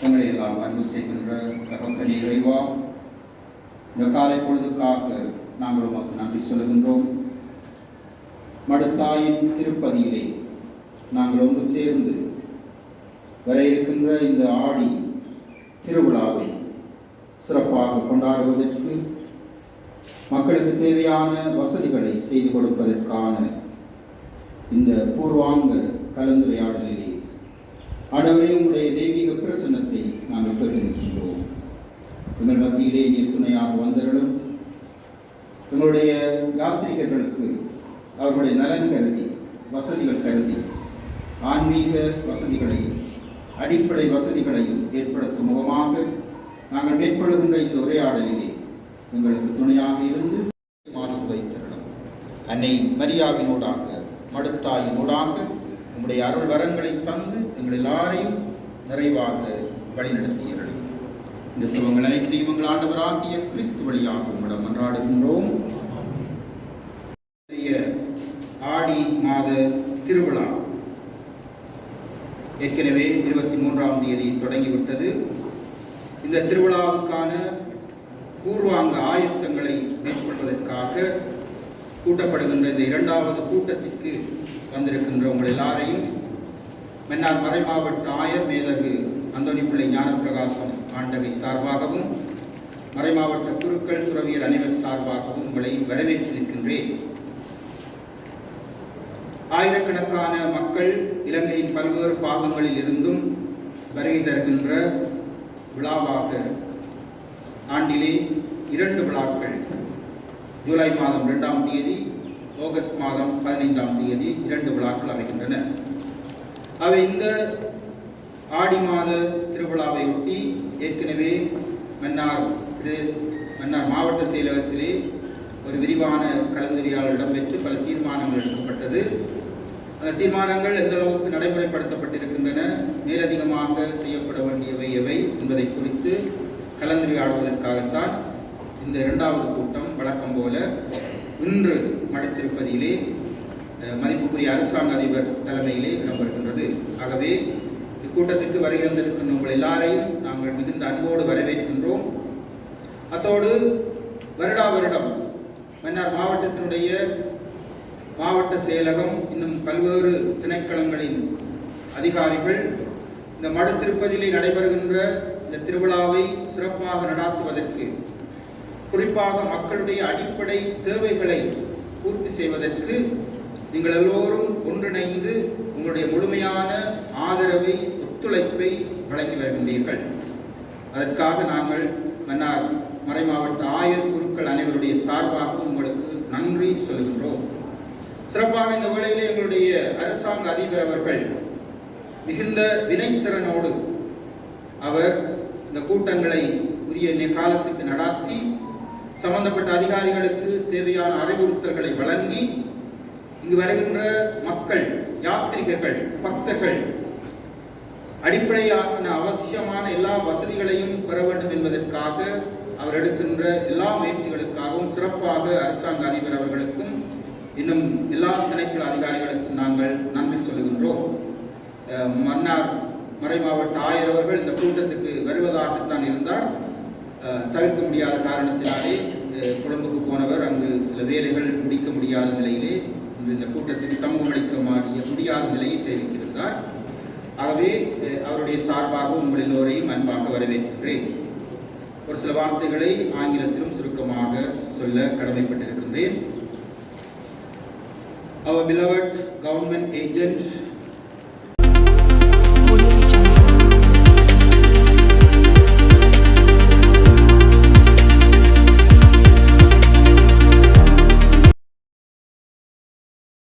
எங்களை எல்லாம் அன்பு செய்கின்ற தகப்பனே இறைவா, இந்த காலை பொழுதுக்காக நாங்கள் உமக்கு நன்றி சொல்லுகின்றோம். மடுத்தாயின் திருப்பதியிலே நாங்கள் ஒன்று சேர்ந்து வர இருக்கின்ற இந்த ஆடி திருவிழாவை சிறப்பாக கொண்டாடுவதற்கு மக்களுக்கு தேவையான வசதிகளை செய்து கொடுப்பதற்கான இந்த பூர்வாங்க கலந்துரையாடலிலே ஆண்டவரே உங்களுடைய தெய்வீக பிரசன்னத்தை நாங்கள் பெறுகின்றோம். எங்கள் மத்தியிலே நீர் துணையாக வந்தவர்களும் எங்களுடைய யாத்திரிகர்களுக்கு அவர்களுடைய நலன் கருதி வசதிகள் கருதி ஆன்மீக வசதிகளையும் அடிப்படை வசதிகளையும் ஏற்படுத்தும் முகமாக நாங்கள் மேற்கொள்கின்ற இந்த உரையாடலிலே எங்களுக்கு துணையாக இருந்து மாசு வைத்திருந்தோம். அன்னை மரியாவினூடாக மடுத்தாயினூடாக உங்களுடைய அருள் வரங்களை தந்து எங்கள் எல்லாரையும் நிறைவாக வழிநடத்தியீர்கள். இந்த சிவங்கள் அனைத்தையும் எங்கள் ஆண்டவராகிய கிறிஸ்து வழியாக உங்களிடம் மன்றாடுகின்றோம். ஆடி மாத திருவிழா ஏற்கனவே 23ஆம் தேதி தொடங்கிவிட்டது. இந்த திருவிழாவுக்கான பூர்வாங்க ஆயத்தங்களை மேற்கொள்வதற்காக கூட்டப்படுகின்ற இந்த 2வது கூட்டத்திற்கு வந்திருக்கின்ற உங்கள் எல்லாரையும் மன்னார் மறைமாவட்ட ஆயர் மேதகு அந்தோணி பிள்ளை ஞானப்பிரகாசம் ஆண்டகை சார்பாகவும் மறைமாவட்ட குருக்கள் துறவியர் அனைவர் சார்பாகவும் உங்களை வரவேற்று நிற்கின்றேன். ஆயிரக்கணக்கான மக்கள் இலங்கையின் பல்வேறு பாகங்களில் இருந்தும் வருகை தருகின்ற விழாவாக ஆண்டிலே 2 விழாக்கள் ஜூலை மாதம் 2ஆம் தேதி, ஆகஸ்ட் மாதம் 15ஆம் தேதி 2 விழாக்கள் அமைகின்றன. அவை இந்த ஆடி மாத திருவிழாவை ஒட்டி ஏற்கனவே மன்னார் மாவட்ட செயலகத்திலே ஒரு விரிவான கலந்துரையாடல் இடம்பெற்று பல தீர்மானங்கள் எடுக்கப்பட்டது. அந்த தீர்மானங்கள் எந்த அளவுக்கு நடைமுறைப்படுத்தப்பட்டிருக்கின்றன, மேலதிகமாக செய்யப்பட வேண்டியவை எவை என்பதை குறித்து கலந்துரையாடுவதற்காகத்தான் இந்த 2வது கூட்டம் வழக்கம் போல இன்று மடுத்திருப்பதிலே மதிப்புக்குரிய அரசாங்க அதிபர் தலைமையிலே இடம்பெறுகின்றது. ஆகவே இக்கூட்டத்திற்கு வருகை வந்திருக்கின்ற உங்கள் எல்லாரையும் நாங்கள் மிகுந்த அன்போடு வரவேற்கின்றோம். அத்தோடு வருடா வருடம் மன்னார் மாவட்டத்தினுடைய மாவட்ட செயலகம் இன்னும் பல்வேறு திணைக்களங்களின் அதிகாரிகள் இந்த மடுத்திருப்பதிலே நடைபெறுகின்ற இந்த திருவிழாவை சிறப்பாக நடாத்துவதற்கு, குறிப்பாக மக்களுடைய அடிப்படை தேவைகளை பூர்த்தி செய்வதற்கு நீங்கள் எல்லோரும் ஒன்றிணைந்து உங்களுடைய முழுமையான ஆதரவை, ஒத்துழைப்பை வழங்கி வருகின்றீர்கள். அதற்காக நாங்கள் மன்னார் மறைமாவட்ட ஆயர் குருக்கள் அனைவருடைய சார்பாக உங்களுக்கு நன்றி சொல்கின்றோம். சிறப்பாக இந்த வேளையிலே எங்களுடைய அரசாங்க அதிபர் அவர்கள் மிகுந்த வினைத்திறனோடு அவர் இந்த கூட்டங்களை உரிய காலத்துக்கு நடாத்தி சம்பந்தப்பட்ட அதிகாரிகளுக்கு தேவையான அறிவுறுத்தல்களை வழங்கி இங்கு வருகின்ற மக்கள், யாத்திரிகர்கள், பக்தர்கள் அடிப்படையான அவசியமான எல்லா வசதிகளையும் பெற வேண்டும் என்பதற்காக அவர் எடுக்கின்ற எல்லா முயற்சிகளுக்காகவும் சிறப்பாக அரசாங்க அதிபர் அவர்களுக்கும் இன்னும் எல்லா திணைக்கள அதிகாரிகளுக்கும் நாங்கள் நன்றி சொல்லுகின்றோம். மன்னார் மறைமாவட்ட ஆயர் அவர்கள் இந்த கூட்டத்துக்கு வருவதாகத்தான் இருந்தார். தவிர்க்க முடியாத காரணத்தினாலே கொழும்புக்கு போனவர் அங்கு சில வேலைகள் முடிக்க முடியாத நிலையிலே இந்த கூட்டத்துக்கு சமூகம் அளிக்க முடியாத நிலையை தெரிவித்திருந்தார். ஆகவே அவருடைய சார்பாக உங்கள் எல்லோரையும் அன்பாக வரவேற்கின்றேன். ஒரு சில வார்த்தைகளை ஆங்கிலத்திலும் சுருக்கமாக சொல்ல கடமைப்பட்டிருக்கின்றேன். Our beloved government agent